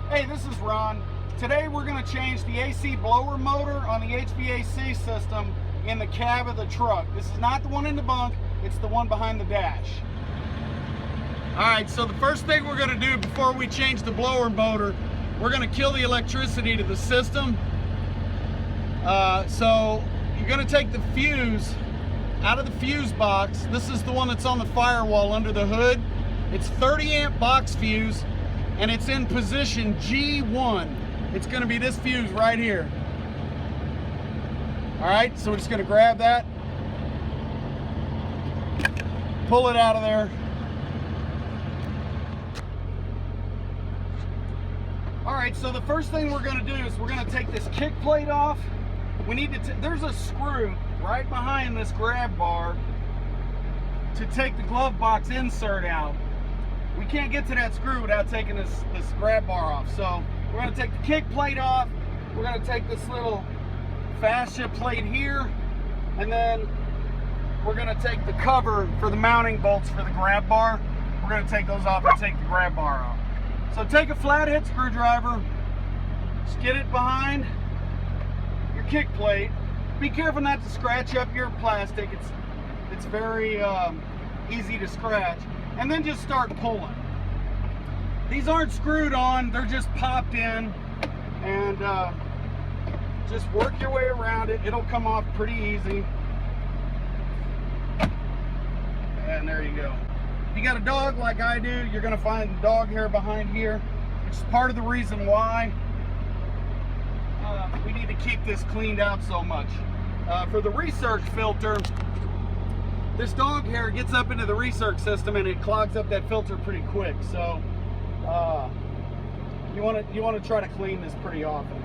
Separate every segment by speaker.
Speaker 1: Hey, this is Ron. Today we're going to change the AC blower motor on the HVAC system in the cab of the truck. This is not the one in the bunk, it's the one behind the dash. Alright, so the first thing we're going to do before we change the blower motor, we're going to kill the electricity to the system. So you're going to take the fuse out of the fuse box. This is the one that's on the firewall under the hood. It's 30 amp box fuse and it's in position G1. It's going to be this fuse right here. All right, so we're just going to grab that, pull it out of there. All right, so the first thing we're going to do is we're going to take this kick plate off. We need to, there's a screw right behind this grab bar to take the glove box insert out. We can't get to that screw without taking this grab bar off. So we're going to take the kick plate off. We're going to take this little fascia plate here, and then we're going to take the cover for the mounting bolts for the grab bar. We're going to take those off and take the grab bar off. So take a flathead screwdriver, just get it behind your kick plate. Be careful not to scratch up your plastic. It's very easy to scratch. And then just start pulling. These aren't screwed on, they're just popped in, and just work your way around it. It'll come off pretty easy. And there you go. If you got a dog like I do, you're gonna find dog hair behind here, which is part of the reason why we need to keep this cleaned out so much. For the recirc filter, this dog hair gets up into the recirc system and it clogs up that filter pretty quick. So you want to try to clean this pretty often.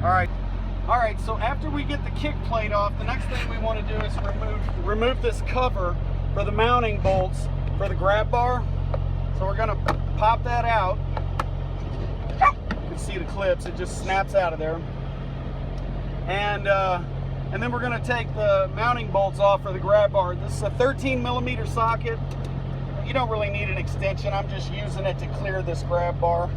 Speaker 1: All right. So after we get the kick plate off, the next thing we want to do is remove this cover for the mounting bolts for the grab bar. So we're going to pop that out. You can see the clips, it just snaps out of there. And then we're going to take the mounting bolts off for the grab bar. This is a 13mm socket. You don't really need an extension. I'm just using it to clear this grab bar.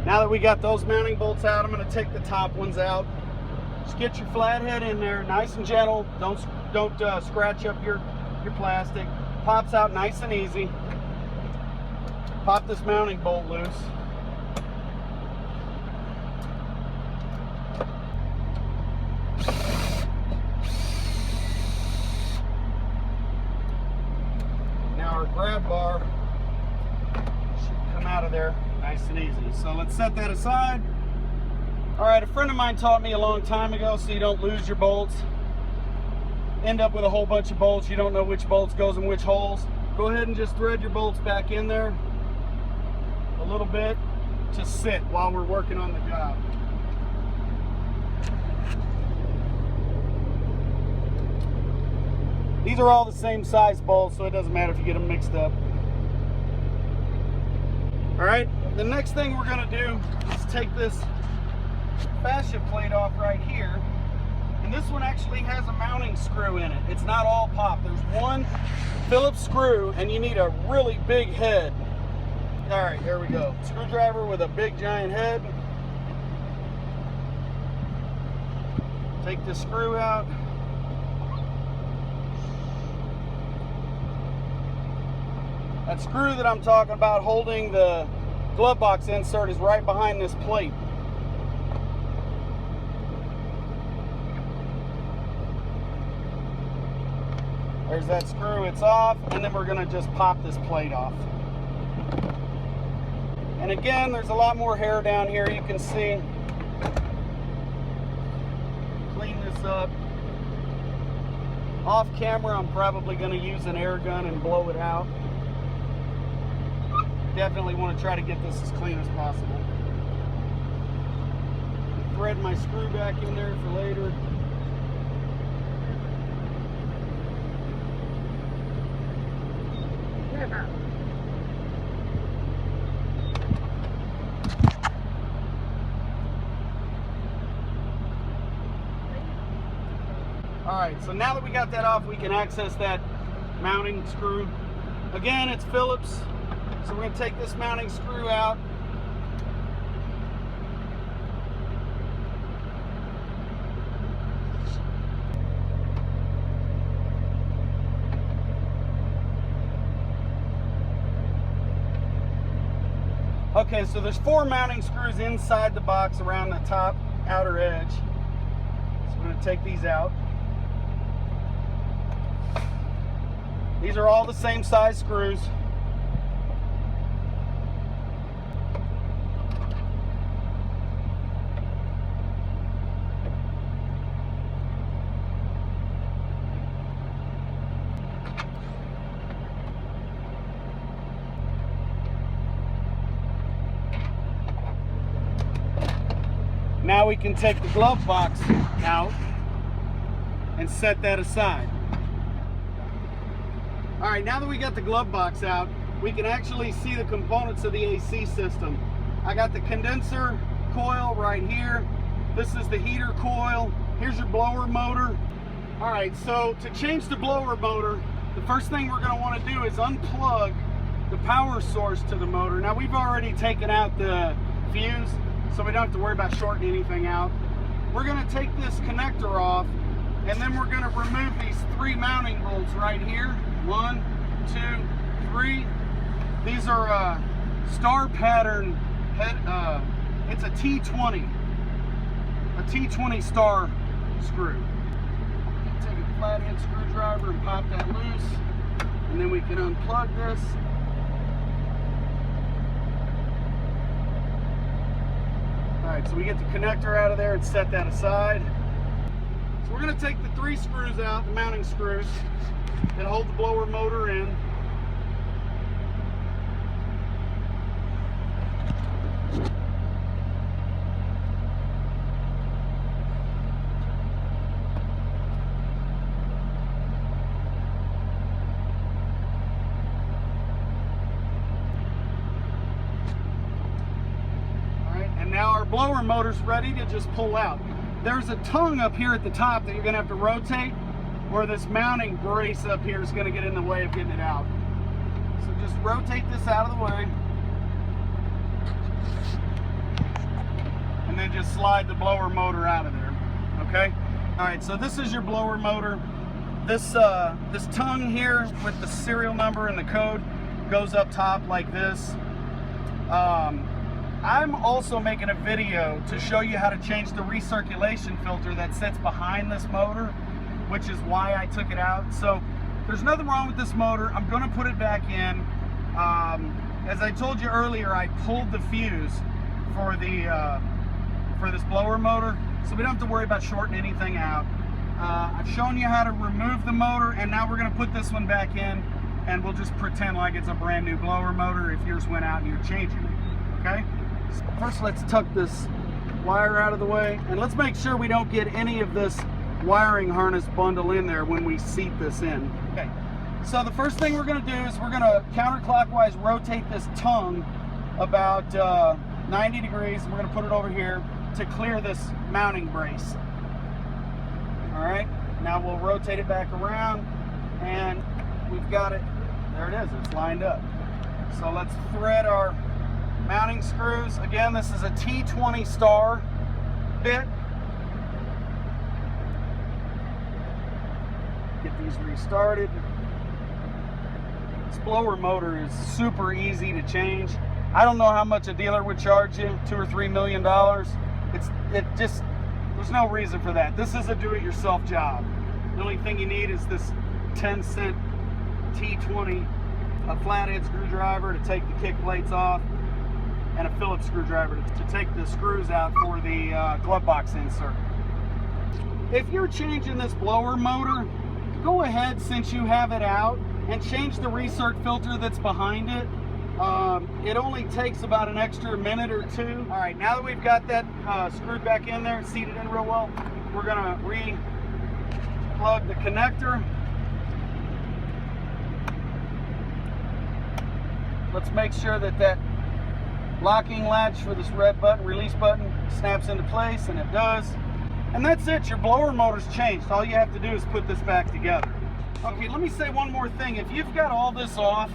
Speaker 1: Now that we got those mounting bolts out, I'm going to take the top ones out. Just get your flathead in there, nice and gentle. Don't scratch up your plastic. Pops out nice and easy. Pop this mounting bolt loose. Now our grab bar should come out of there nice and easy. So let's set that aside. All right, a friend of mine taught me a long time ago, so you don't lose your bolts. End up with a whole bunch of bolts. You don't know which bolts goes in which holes. Go ahead and just thread your bolts back in there a little bit to sit while we're working on the job. These are all the same size bolts, so it doesn't matter if you get them mixed up. All right, the next thing we're gonna do is take this fascia plate off right here. And this one actually has a mounting screw in it. It's not all pop. There's one Phillips screw and you need a really big head. All right, here we go. Screwdriver with a big giant head. Take the screw out. That screw that I'm talking about holding the glove box insert is right behind this plate. There's that screw, it's off, and then we're gonna just pop this plate off. And again, there's a lot more hair down here, you can see. Clean this up. Off camera, I'm probably gonna use an air gun and blow it out. Definitely want to try to get this as clean as possible. Thread my screw back in there for later. right, so now that we got that off, we can access that mounting screw. Again, it's Phillips, so we're going to take this mounting screw out. Okay, so there's 4 mounting screws inside the box around the top outer edge. So we're going to take these out. These are all the same size screws. Now we can take the glove box out and set that aside. All right, now that we got the glove box out, we can actually see the components of the AC system. I got the condenser coil right here. This is the heater coil. Here's your blower motor. All right, so to change the blower motor, the first thing we're gonna wanna do is unplug the power source to the motor. Now we've already taken out the fuse, so we don't have to worry about shorting anything out. We're gonna take this connector off, and then we're gonna remove these 3 mounting bolts right here. 1, 2, 3. These are star pattern head, it's a T20 star screw. Take a flathead screwdriver and pop that loose, and then we can unplug this. All right, so we get the connector out of there and set that aside. So we're going to take the 3 screws out, the mounting screws, that hold the blower motor in. Now our blower motor's ready to just pull out. There's a tongue up here at the top that you're gonna have to rotate, where this mounting brace up here is gonna get in the way of getting it out. So just rotate this out of the way. And then just slide the blower motor out of there, okay? All right, so this is your blower motor. This tongue here with the serial number and the code goes up top like this. I'm also making a video to show you how to change the recirculation filter that sits behind this motor, which is why I took it out. So there's nothing wrong with this motor. I'm gonna put it back in. As I told you earlier, I pulled the fuse for this blower motor, so we don't have to worry about shorting anything out. I've shown you how to remove the motor, and now we're gonna put this one back in, and we'll just pretend like it's a brand new blower motor if yours went out and you're changing it, okay? First, let's tuck this wire out of the way, and let's make sure we don't get any of this wiring harness bundle in there when we seat this in. Okay, so the first thing we're going to do is we're going to counterclockwise rotate this tongue about 90 degrees. We're going to put it over here to clear this mounting brace. All right, now we'll rotate it back around, and we've got it. There it is, it's lined up. So let's thread our mounting screws. Again, this is a T20 star bit. Get these restarted. This blower motor is super easy to change. I don't know how much a dealer would charge you, $2 or $3 million. There's no reason for that. This is a do-it-yourself job. The only thing you need is this 10-cent T20, a flathead screwdriver to take the kick plates off, and a Phillips screwdriver to take the screws out for the glove box insert. If you're changing this blower motor, go ahead, since you have it out, and change the recirc filter that's behind it. It only takes about an extra minute or 2. All right, now that we've got that screwed back in there and seated in real well, we're gonna re-plug the connector. Let's make sure that that locking latch for this red button, release button, snaps into place, and it does. And that's it, your blower motor's changed. All you have to do is put this back together. Okay, let me say one more thing. If you've got all this off,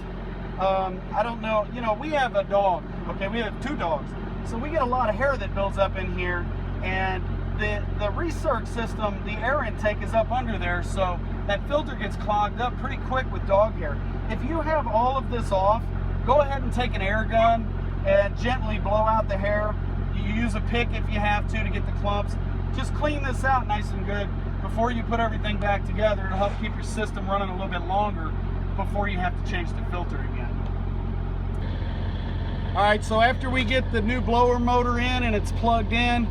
Speaker 1: I don't know, you know, we have a dog, okay, we have 2 dogs. So we get a lot of hair that builds up in here, and the recirc system, the air intake is up under there, so that filter gets clogged up pretty quick with dog hair. If you have all of this off, go ahead and take an air gun and gently blow out the hair. You use a pick if you have to get the clumps. Just clean this out nice and good before you put everything back together. It'll help keep your system running a little bit longer before you have to change the filter again. All right, so after we get the new blower motor in and it's plugged in,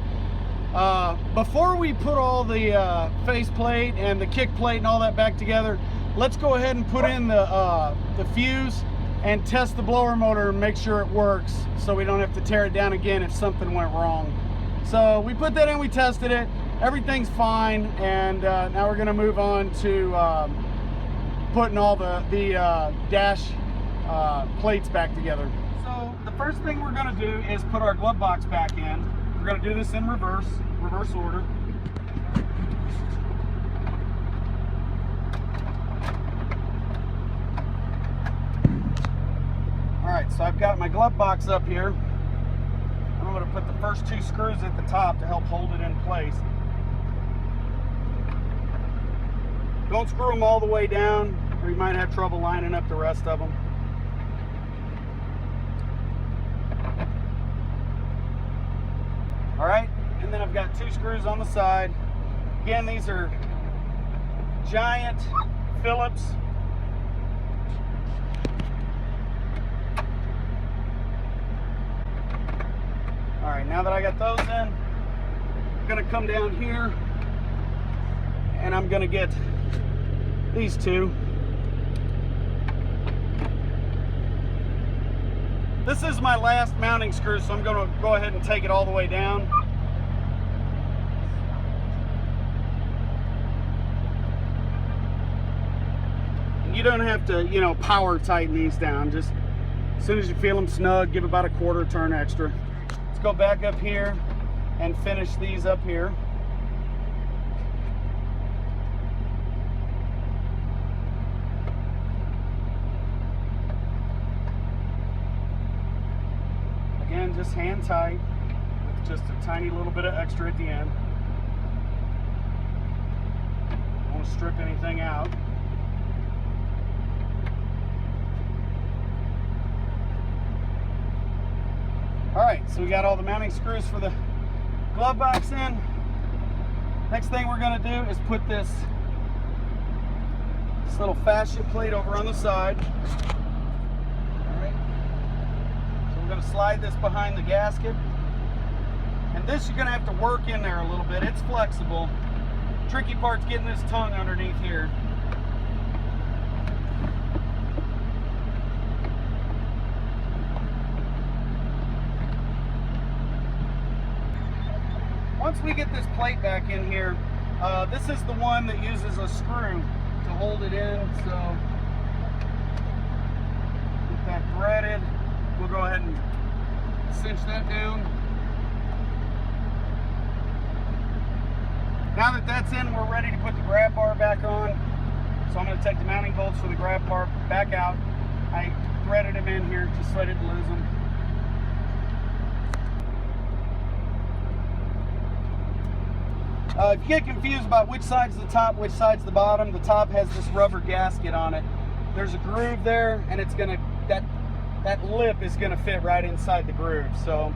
Speaker 1: before we put all the face plate and the kick plate and all that back together, let's go ahead and put in the fuse and test the blower motor and make sure it works, so we don't have to tear it down again if something went wrong. So we put that in, we tested it, everything's fine, and now we're going to move on to putting all the dash plates back together. So the first thing we're going to do is put our glove box back in. We're going to do this in reverse order. All right, so I've got my glove box up here. I'm going to put the first 2 screws at the top to help hold it in place. Don't screw them all the way down, or you might have trouble lining up the rest of them. All right, and then I've got 2 screws on the side. Again, these are giant Phillips. All right, now that I got those in, I'm gonna come down here and I'm gonna get these 2. This is my last mounting screw, so I'm gonna go ahead and take it all the way down. You don't have to, you know, power tighten these down. Just as soon as you feel them snug, give about a 1/4 turn extra. Let's go back up here and finish these up here. Again, just hand tight with just a tiny little bit of extra at the end. Don't want to strip anything out. All right, so we got all the mounting screws for the glove box in. Next thing we're going to do is put this little fascia plate over on the side. All right, so we're going to slide this behind the gasket, and this you're going to have to work in there a little bit. It's flexible. Tricky part's getting this tongue underneath here. Once we get this plate back in here, this is the one that uses a screw to hold it in, so get that threaded. We'll go ahead and cinch that down. Now that that's in, we're ready to put the grab bar back on. So I'm going to take the mounting bolts for the grab bar back out. I threaded them in here just so I didn't lose them. If you get confused about which side's the top, which side's the bottom, the top has this rubber gasket on it. There's a groove there, and it's gonna, that lip is gonna fit right inside the groove. So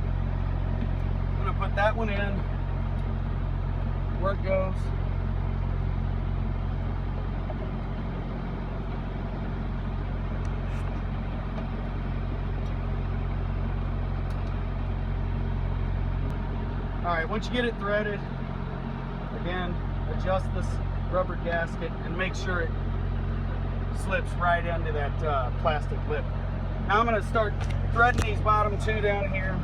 Speaker 1: I'm gonna put that one in where it goes. All right, once you get it threaded, again, adjust this rubber gasket and make sure it slips right into that plastic lip. Now I'm going to start threading these bottom 2 down here.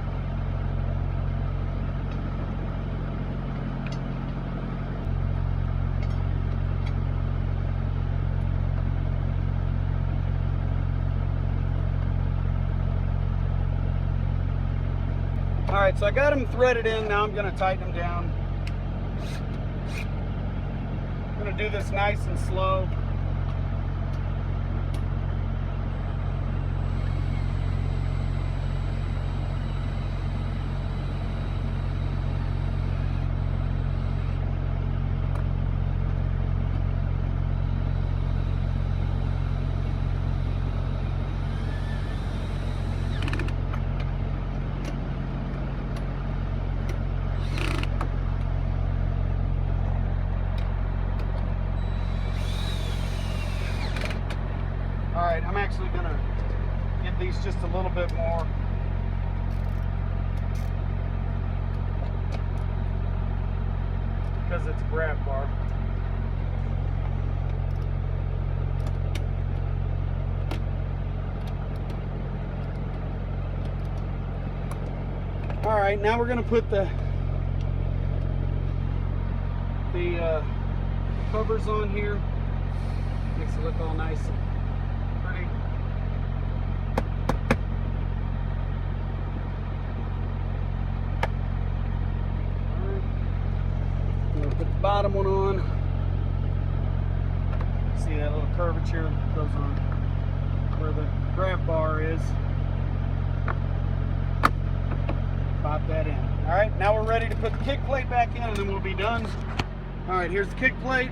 Speaker 1: All right, so I got them threaded in. Now I'm going to tighten them down. I'm gonna do this nice and slow. Alright, I'm actually going to give these just a little bit more. Because it's a grab bar. Alright, now we're going to put the covers on here. Makes it look all nice and pretty. Alright. I'm going to put the bottom one on. See that little curvature goes on where the grab bar is. Pop that in. Alright, now we're ready to put the kick plate back in and then we'll be done. Alright, here's the kick plate.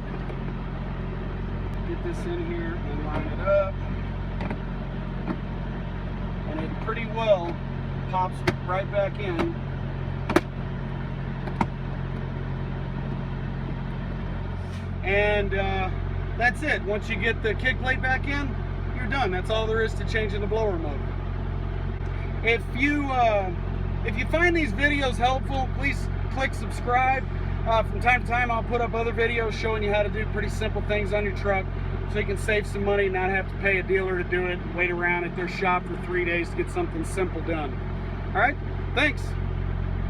Speaker 1: Get this in here and line it up. And it pretty well pops right back in. And that's it. Once you get the kick plate back in, you're done. That's all there is to changing the blower motor. If you find these videos helpful, please click subscribe. From time to time, I'll put up other videos showing you how to do pretty simple things on your truck so you can save some money and not have to pay a dealer to do it, wait around at their shop for 3 days to get something simple done. All right, thanks.